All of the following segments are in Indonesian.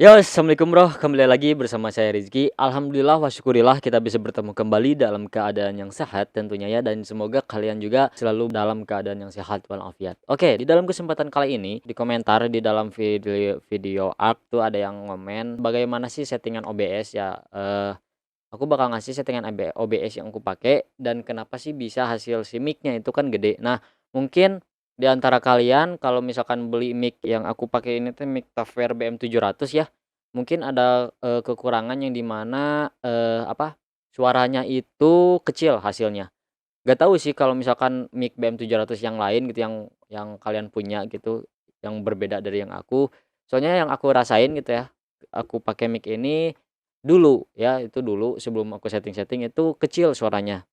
Yo, assalamualaikum bro. Kembali lagi bersama saya Rizky. Alhamdulillah wa syukurillah kita bisa bertemu kembali dalam keadaan yang sehat tentunya ya, dan semoga kalian juga selalu dalam keadaan yang sehat walafiat. Oke, di dalam kesempatan kali ini di komentar di dalam video art tuh ada yang ngomen bagaimana sih settingan OBS ya. Aku bakal ngasih settingan OBS yang aku pakai dan kenapa sih bisa hasil si mic-nya itu kan gede. Nah, mungkin di antara kalian kalau misalkan beli mic yang aku pakai ini tuh mic Tafware BM700 ya, mungkin ada, kekurangan yang dimana suaranya itu kecil hasilnya. Gak tahu sih kalau misalkan mic BM700 yang lain gitu yang kalian punya gitu, yang berbeda dari yang aku. Soalnya yang aku rasain gitu ya, aku pakai mic ini dulu ya, itu dulu sebelum aku setting-setting itu kecil suaranya.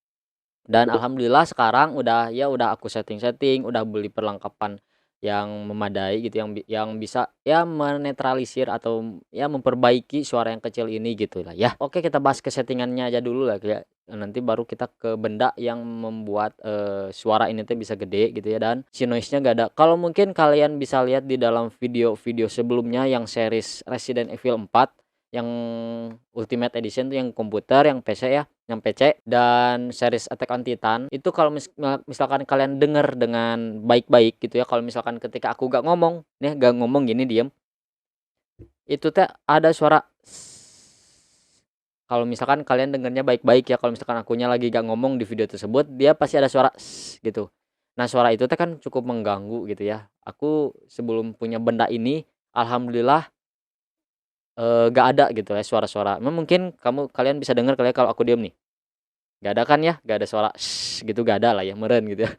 Dan alhamdulillah sekarang udah aku setting-setting, udah beli perlengkapan yang memadai gitu, yang bisa ya menetralisir atau ya memperbaiki suara yang kecil ini gitu lah ya. Oke, kita bahas ke settingannya aja dulu lah ya. Nanti baru kita ke benda yang membuat, suara ini tuh bisa gede gitu ya, dan si noise-nya gak ada. Kalau mungkin kalian bisa lihat di dalam video-video sebelumnya yang series Resident Evil 4 yang Ultimate Edition tuh yang komputer, yang PC ya, yang PC, dan series Attack on Titan itu kalau misalkan kalian denger dengan baik-baik gitu ya, kalau misalkan ketika aku gak ngomong nih, gak ngomong gini diem, itu teh ada suara kalau misalkan kalian dengernya baik-baik ya, kalau misalkan akunya lagi gak ngomong di video tersebut, dia pasti ada suara gitu. Nah, suara itu teh kan cukup mengganggu gitu ya. Aku sebelum punya benda ini alhamdulillah gak ada gitu ya suara-suara. Mungkin kalian bisa denger kali ya kalau aku diem nih. Gak ada kan ya? Gak ada suara gitu, gak ada lah ya, meren gitu ya.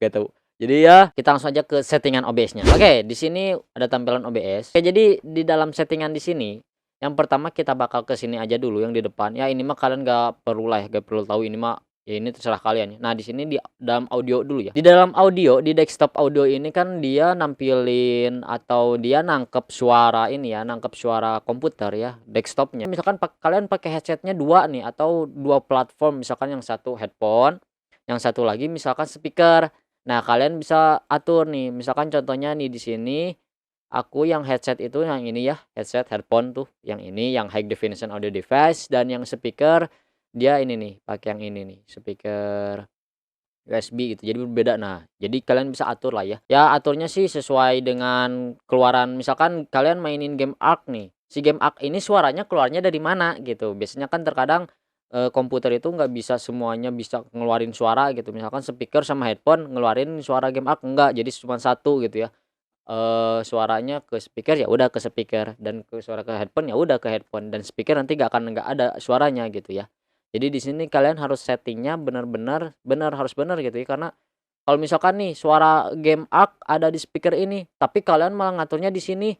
Gak tahu. Jadi ya kita langsung aja ke settingan OBS-nya. Oke, di sini ada tampilan OBS. Oke, jadi di dalam settingan di sini, yang pertama kita bakal ke sini aja dulu yang di depan. Ya ini mah kalian gak perlu lah ya, gak perlu tahu ini mah. Ya ini terserah kalian ya. Nah, di sini di dalam audio dulu ya. Di dalam audio, di desktop audio ini kan dia nampilin atau dia nangkep suara ini ya, nangkep suara komputer ya, desktopnya. Misalkan kalian pakai headsetnya dua nih atau dua platform, misalkan yang satu headphone, yang satu lagi misalkan speaker. Nah, kalian bisa atur nih, misalkan contohnya nih di sini aku yang headset itu yang ini ya, headset headphone tuh, yang ini yang high definition audio device, dan yang speaker dia ini nih, pakai yang ini nih, speaker USB gitu, jadi berbeda. Nah, jadi kalian bisa atur lah ya. Ya aturnya sih sesuai dengan keluaran, misalkan kalian mainin game Ark nih, si game Ark ini suaranya keluarnya dari mana gitu. Biasanya kan terkadang, komputer itu nggak bisa semuanya bisa ngeluarin suara gitu, misalkan speaker sama headphone ngeluarin suara game Ark enggak, jadi cuma satu gitu ya. Suaranya ke speaker ya udah ke speaker, dan suara ke headphone ya udah ke headphone, dan speaker nanti nggak ada suaranya gitu ya. Jadi di sini kalian harus settingnya benar harus benar gitu ya, karena kalau misalkan nih suara game Ark ada di speaker ini, tapi kalian malah ngaturnya di sini,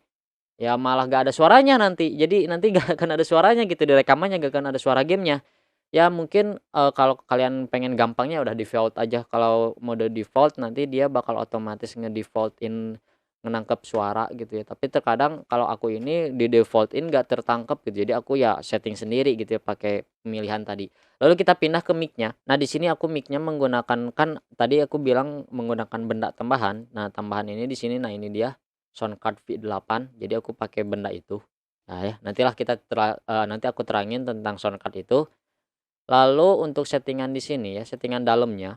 ya malah gak ada suaranya nanti. Jadi nanti gak akan ada suaranya gitu di rekamannya, gak akan ada suara gamenya. Ya mungkin, kalau kalian pengen gampangnya udah default aja, kalau mode default nanti dia bakal otomatis nge-default-in ngenangkep suara gitu ya. Tapi terkadang kalau aku ini di-default-in nggak tertangkep gitu, jadi aku ya setting sendiri gitu ya pakai pemilihan tadi. Lalu kita pindah ke mic-nya. Nah, di sini aku mic-nya menggunakan, kan tadi aku bilang menggunakan benda tambahan. Nah, tambahan ini di sini, nah ini dia soundcard V8, jadi aku pakai benda itu. Nah ya, nanti aku terangin tentang soundcard itu. Lalu untuk settingan di sini ya, settingan dalamnya,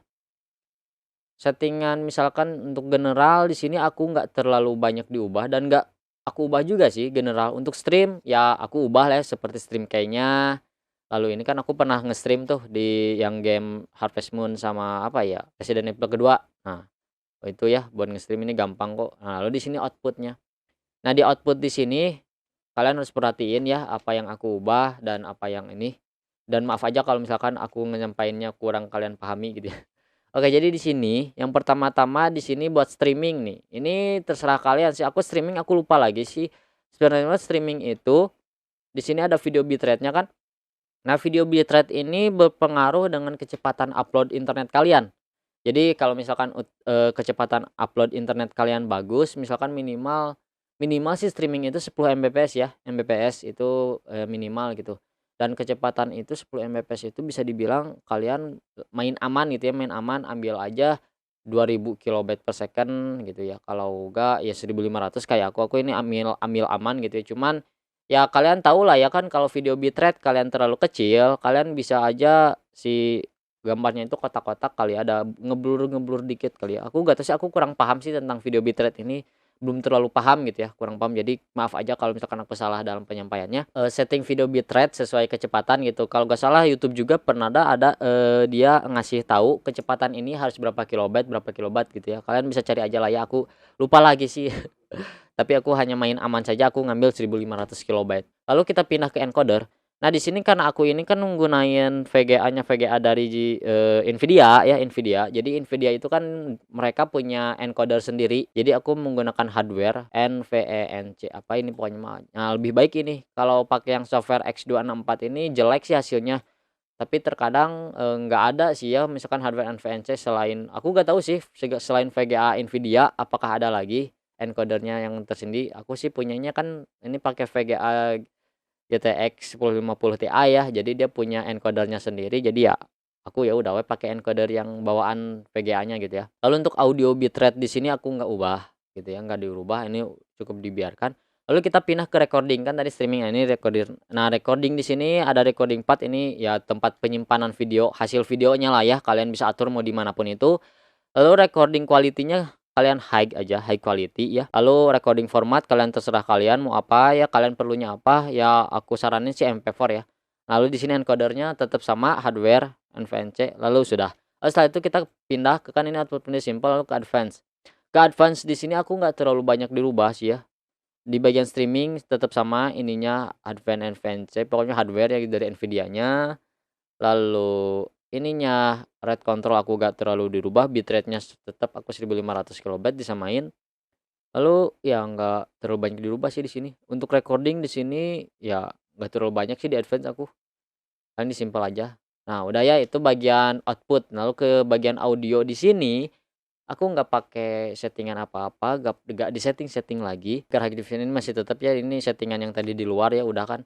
settingan misalkan untuk general di sini aku nggak terlalu banyak diubah, dan nggak aku ubah juga sih general. Untuk stream ya aku ubah lah ya, seperti stream kayaknya. Lalu ini kan aku pernah nge-stream tuh di yang game Harvest Moon sama apa ya, Resident Evil kedua. Nah, itu ya buat nge-stream ini gampang kok. Nah, lalu di sini outputnya. Nah, di output di sini kalian harus perhatiin ya apa yang aku ubah dan apa yang ini. Dan maaf aja kalau misalkan aku nyampainnya kurang kalian pahami gitu ya. Oke, jadi di sini yang pertama-tama di sini buat streaming nih. Ini terserah kalian sih. Aku streaming aku lupa lagi sih. Sebenarnya streaming itu di sini ada video bitrate-nya kan. Nah, video bitrate ini berpengaruh dengan kecepatan upload internet kalian. Jadi kalau misalkan kecepatan upload internet kalian bagus, misalkan minimal minimal sih streaming itu 10 Mbps ya, Mbps itu, minimal gitu. Dan kecepatan itu 10 Mbps itu bisa dibilang kalian main aman gitu ya, main aman, ambil aja 2000 kilobit per second gitu ya. Kalau enggak ya 1500 kayak aku ini ambil ambil aman gitu ya. Cuman Ya kalian tahu lah ya kan kalau video bitrate kalian terlalu kecil, kalian bisa aja si gambarnya itu kotak-kotak kali ya, ada ngeblur-ngeblur dikit kali ya. Aku nggak tahu sih, aku kurang paham sih tentang video bitrate ini, belum terlalu paham gitu ya, kurang paham. Jadi maaf aja kalau misalkan aku salah dalam penyampaiannya. Setting video bitrate sesuai kecepatan gitu. Kalau nggak salah YouTube juga pernah ada dia ngasih tahu kecepatan ini harus berapa kilobyte gitu ya. Kalian bisa cari aja lah ya, aku lupa lagi sih. Tapi aku hanya main aman saja, aku ngambil 1500 kilobyte. Lalu kita pindah ke encoder. Nah, di sini karena aku ini kan menggunakan VGA-nya VGA dari Nvidia ya, Nvidia. Jadi Nvidia itu kan mereka punya encoder sendiri. Jadi aku menggunakan hardware NVENC apa ini pokoknya mah. Nah, lebih baik ini. Kalau pakai yang software X264 ini jelek sih hasilnya. Tapi terkadang nggak ada sih ya misalkan hardware NVENC selain aku nggak tahu sih selain VGA Nvidia apakah ada lagi encodernya yang tersendiri. Aku sih punyanya kan ini pakai VGA GTX 1050 Ti ya. Jadi dia punya encodernya sendiri. Jadi ya aku ya udah pakai encoder yang bawaan VGA-nya gitu ya. Lalu untuk audio bitrate di sini aku nggak ubah gitu ya, nggak dirubah. Ini cukup dibiarkan. Lalu kita pindah ke recording, kan tadi streaming, ini recording. Nah, recording di sini ada recording part, ini ya tempat penyimpanan video, hasil videonya lah ya. Kalian bisa atur mau dimanapun itu. Lalu recording quality-nya kalian high aja, high quality ya. Lalu recording format kalian terserah kalian mau apa ya, kalian perlunya apa ya. Aku saranin sih MP4 ya. Lalu di sini encodernya tetap sama hardware NVENC. Lalu sudah. Lalu setelah itu kita pindah ke, kan ini output ini simple, lalu ke advance. Ke advance di sini aku nggak terlalu banyak dirubah sih ya. Di bagian streaming tetap sama ininya advance NVENC, pokoknya hardware ya dari Nvidia-nya. Lalu ininya rate control aku gak terlalu dirubah, bitrate-nya tetap aku 1500 kilobyte disamain. Lalu ya nggak terlalu banyak dirubah sih di sini. Untuk recording di sini ya nggak terlalu banyak sih di advance aku. Kan ini simple aja. Nah, udah ya itu bagian output. Lalu ke bagian audio di sini aku nggak pakai settingan apa-apa, nggak di setting lagi. Karena ini masih tetap ya ini settingan yang tadi di luar ya udah kan.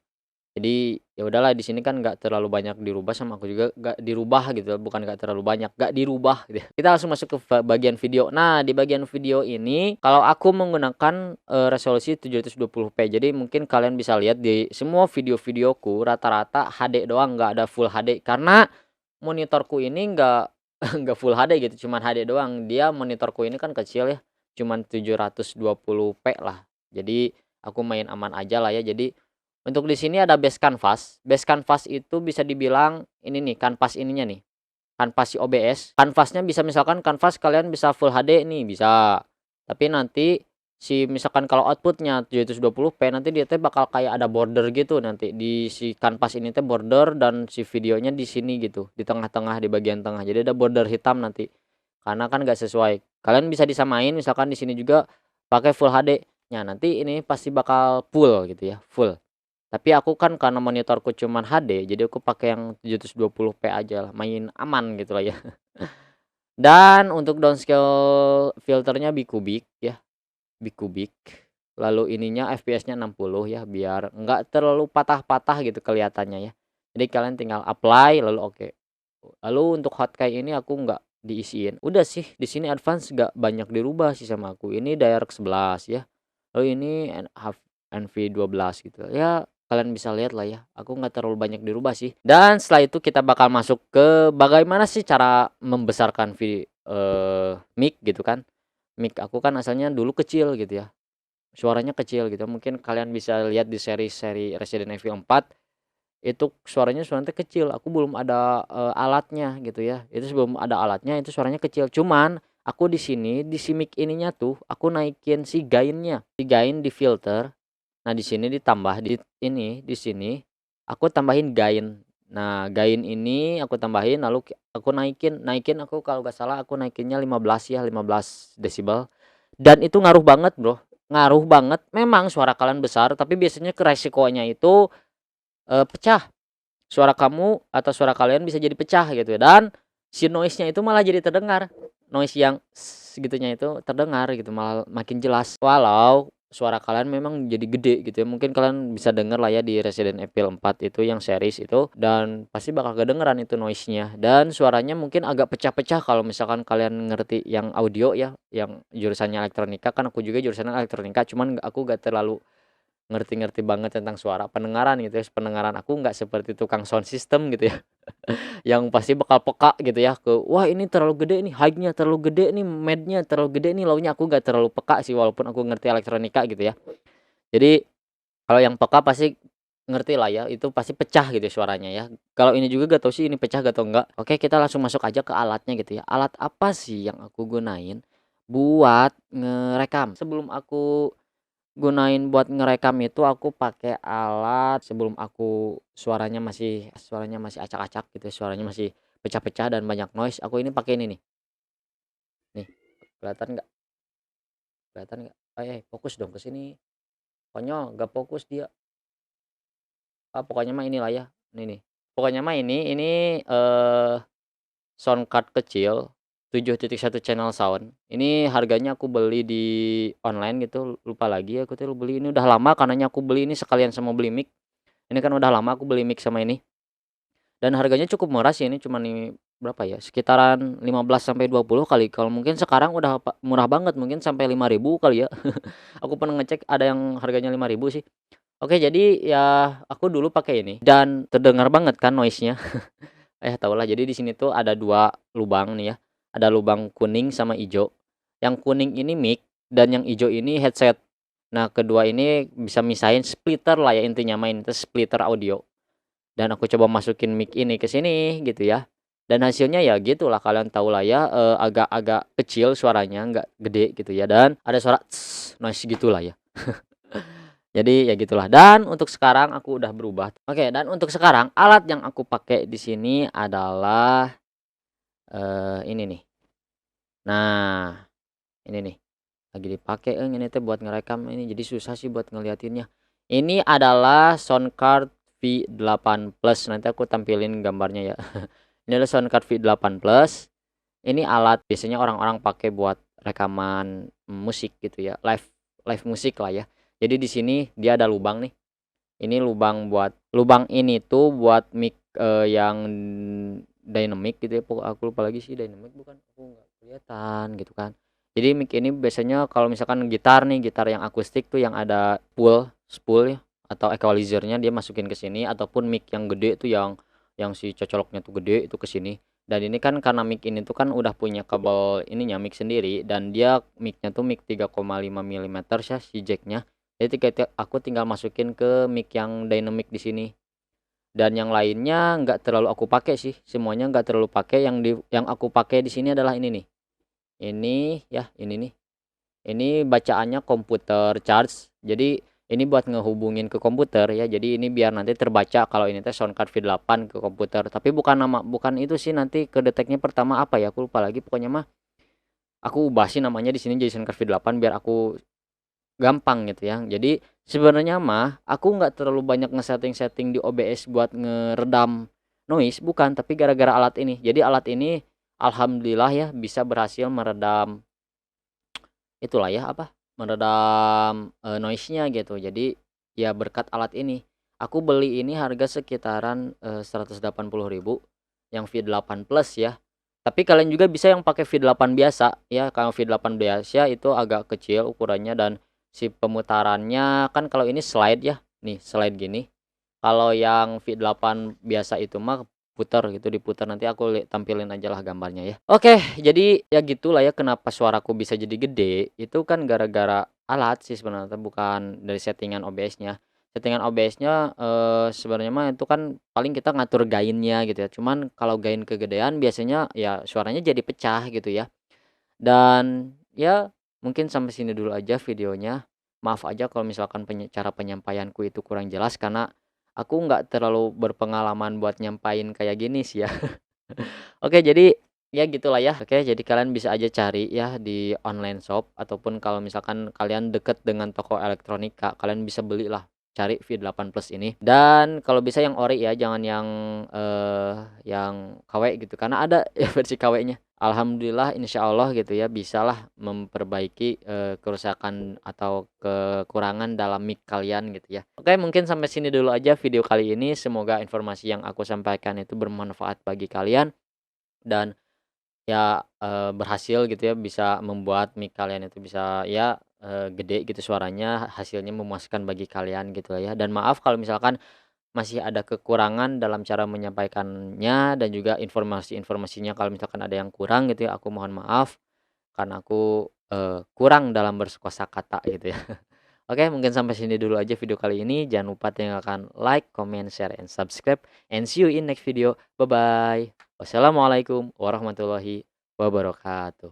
Jadi ya udahlah di sini kan nggak terlalu banyak dirubah, sama aku juga nggak dirubah gitu, bukan nggak terlalu banyak, nggak dirubah gitu. Kita langsung masuk ke bagian video. Nah, di bagian video ini kalau aku menggunakan resolusi 720p. Jadi mungkin kalian bisa lihat di semua video-videoku rata-rata HD doang, nggak ada full HD karena monitorku ini nggak nggak full HD gitu, cuman HD doang. Dia monitorku ini kan kecil ya, cuman 720p lah. Jadi aku main aman aja lah ya. Jadi untuk di sini ada base canvas. Base canvas itu bisa dibilang ini nih, kanvas ininya nih. Kanvas si OBS. Kanvasnya bisa misalkan kanvas kalian bisa full HD nih, bisa. Tapi nanti si misalkan kalau outputnya 720p nanti dia teh bakal kayak ada border gitu nanti di si kanvas ini teh border, dan si videonya di sini gitu, di tengah-tengah, di bagian tengah. Jadi ada border hitam nanti. Karena kan nggak sesuai. Kalian bisa disamain misalkan di sini juga pakai full HD. Nah, nanti ini pasti bakal full gitu ya, full. Tapi aku kan karena monitorku cuman HD, jadi aku pakai yang 720p aja lah, main aman gitu lah ya. Dan untuk downscale filternya bicubic ya, bicubic. Lalu ininya FPS-nya 60 ya, biar nggak terlalu patah-patah gitu kelihatannya ya. Jadi kalian tinggal apply lalu oke. Lalu untuk hotkey ini aku nggak diisiin. Udah sih, di sini advance nggak banyak dirubah sih sama aku. Ini DirectX 11 ya. Lalu ini NV12 gitu. Ya kalian bisa lihat lah ya. Aku nggak terlalu banyak dirubah sih. Dan setelah itu kita bakal masuk ke bagaimana sih cara membesarkan mic gitu kan. Mic aku kan asalnya dulu kecil gitu ya. Suaranya kecil gitu. Mungkin kalian bisa lihat di seri-seri Resident Evil 4 itu suaranya kecil. Aku belum ada alatnya gitu ya. Itu sebelum ada alatnya itu suaranya kecil. Cuman aku di sini di si mic ininya tuh aku naikin si gainnya. Si gain di filter. Nah, di sini ditambah di sini aku tambahin gain. Nah, gain ini aku tambahin lalu aku naikin aku kalau nggak salah aku naikinnya 15 ya, 15 desibel. Dan itu ngaruh banget, Bro. Ngaruh banget. Memang suara kalian besar, tapi biasanya ke resikonya itu pecah. Suara kamu atau suara kalian bisa jadi pecah gitu ya. Dan si noise-nya itu malah jadi terdengar. Noise yang segitunya itu terdengar gitu, malah makin jelas. Walau suara kalian memang jadi gede gitu ya. Mungkin kalian bisa denger lah ya di Resident Evil 4 itu yang series itu, dan pasti bakal kedengeran itu noise-nya. Dan suaranya mungkin agak pecah-pecah kalau misalkan kalian ngerti yang audio ya, yang jurusannya elektronika. Kan aku juga jurusannya elektronika, cuman aku gak terlalu ngerti-ngerti banget tentang suara pendengaran gitu ya. Pendengaran aku nggak seperti tukang sound system gitu ya, yang pasti bakal peka gitu ya ke, "Wah ini terlalu gede nih, high-nya terlalu gede nih, mid-nya terlalu gede nih, low-nya." Aku nggak terlalu peka sih walaupun aku ngerti elektronika gitu ya. Jadi kalau yang peka pasti ngerti lah ya, itu pasti pecah gitu suaranya ya. Kalau ini juga gak tau sih ini pecah gak atau enggak. Oke, kita langsung masuk aja ke alatnya gitu ya. Alat apa sih yang aku gunain buat ngerekam? Sebelum aku gunain buat ngerekam itu aku pakai alat sebelum aku suaranya masih acak-acak gitu ya, suaranya masih pecah-pecah dan banyak noise, aku ini pakai ini nih. Nih, kelihatan nggak? Kelihatan nggak? Fokus dong ke sini. Konyol, nggak fokus dia. Pokoknya mah inilah ya, ini nih. Pokoknya mah sound card kecil 7.1 channel sound. Ini harganya aku beli di online gitu, lupa lagi aku tuh beli ini udah lama karenanya aku beli ini sekalian sama beli mic. Ini kan udah lama aku beli mic sama ini, dan harganya cukup murah sih ini cuman nih berapa ya, sekitaran 15 sampai 20 kali, kalau mungkin sekarang udah murah banget mungkin sampai 5.000 kali ya. Aku pernah ngecek ada yang harganya 5.000 sih. Oke, jadi ya aku dulu pakai ini dan terdengar banget kan noise-nya. Tahulah jadi di sini tuh ada 2 lubang nih ya, ada lubang kuning sama ijo. Yang kuning ini mic dan yang ijo ini headset. Nah, kedua ini bisa misahin splitter lah ya intinya main itu splitter audio. Dan aku coba masukin mic ini ke sini gitu ya. Dan hasilnya ya gitulah kalian tahulah ya, agak-agak kecil suaranya, nggak gede gitu ya dan ada suara noise gitulah ya. Jadi ya gitulah dan untuk sekarang aku udah berubah. Oke, dan untuk sekarang alat yang aku pakai di sini adalah, ini nih. Nah, ini nih, lagi dipakai, ini teh buat ngerekam ini jadi susah sih buat ngeliatinnya. Ini adalah soundcard V8 Plus, nanti aku tampilin gambarnya ya. Ini adalah soundcard V8 Plus, ini alat biasanya orang-orang pakai buat rekaman musik gitu ya, live live musik lah ya. Jadi di sini dia ada lubang nih, ini lubang ini tuh buat mic, yang dynamic gitu ya, aku lupa lagi sih dynamic bukan, aku nggak kelihatan gitu kan. Jadi mic ini biasanya kalau misalkan gitar nih, gitar yang akustik tuh yang ada spool ya atau equalizer-nya dia masukin ke sini ataupun mic yang gede tuh yang si cocoloknya tuh gede itu ke sini. Dan ini kan karena mic ini tuh kan udah punya kabel ininya mic sendiri dan dia mic-nya tuh mic 3,5 milimeter ya si jack-nya. Jadi aku tinggal masukin ke mic yang dynamic di sini. Dan yang lainnya nggak terlalu aku pakai sih, semuanya nggak terlalu pakai, yang aku pakai di sini adalah ini nih. Ini ya, ini nih. Ini bacaannya komputer charge. Jadi ini buat ngehubungin ke komputer ya. Jadi ini biar nanti terbaca kalau ini teh soundcard V8 ke komputer. Tapi bukan itu sih nanti kedeteknya pertama apa ya, aku lupa lagi pokoknya mah. Aku ubah sih namanya di sini jadi soundcard V8 biar aku gampang gitu ya. Jadi sebenarnya mah aku nggak terlalu banyak ngesetting-setting di OBS buat ngeredam noise, bukan, tapi gara-gara alat ini. Jadi alat ini alhamdulillah ya bisa berhasil meredam itulah ya apa, meredam, noise-nya gitu. Jadi ya berkat alat ini. Aku beli ini harga sekitaran, 180.000 yang V8 Plus ya. Tapi kalian juga bisa yang pakai V8 biasa ya, kalau V8 biasa itu agak kecil ukurannya dan si pemutarannya kan kalau ini slide ya, nih slide gini. Kalau yang V8 biasa itu mah putar gitu, diputar nanti aku tampilin aja lah gambarnya ya. Oke, jadi ya gitulah ya kenapa suaraku bisa jadi gede, itu kan gara-gara alat sih sebenarnya, bukan dari settingan OBS-nya. Settingan OBS-nya, sebenarnya mah itu kan paling kita ngatur gainnya gitu ya, cuman kalau gain kegedean biasanya ya suaranya jadi pecah gitu ya. Dan ya mungkin sampai sini dulu aja videonya. Maaf aja kalau misalkan cara penyampaianku itu kurang jelas karena aku nggak terlalu berpengalaman buat nyampain kayak gini sih ya. Oke, jadi ya gitulah ya. Oke, jadi kalian bisa aja cari ya di online shop ataupun kalau misalkan kalian deket dengan toko elektronika, kalian bisa belilah, cari V8 Plus ini. Dan kalau bisa yang ori ya, jangan yang KW gitu karena ada ya versi KW-nya. Alhamdulillah insyaallah gitu ya bisalah memperbaiki, kerusakan atau kekurangan dalam mic kalian gitu ya. Oke, mungkin sampai sini dulu aja video kali ini, semoga informasi yang aku sampaikan itu bermanfaat bagi kalian dan ya, berhasil gitu ya bisa membuat mic kalian itu bisa ya gede gitu suaranya, hasilnya memuaskan bagi kalian gitu lah ya. Dan maaf kalau misalkan masih ada kekurangan dalam cara menyampaikannya dan juga informasi-informasinya kalau misalkan ada yang kurang gitu ya, aku mohon maaf karena aku, kurang dalam berkosakata gitu ya. Oke, mungkin sampai sini dulu aja video kali ini. Jangan lupa tinggalkan like, comment, share, and subscribe. And see you in next video. Bye-bye. Wassalamualaikum warahmatullahi wabarakatuh.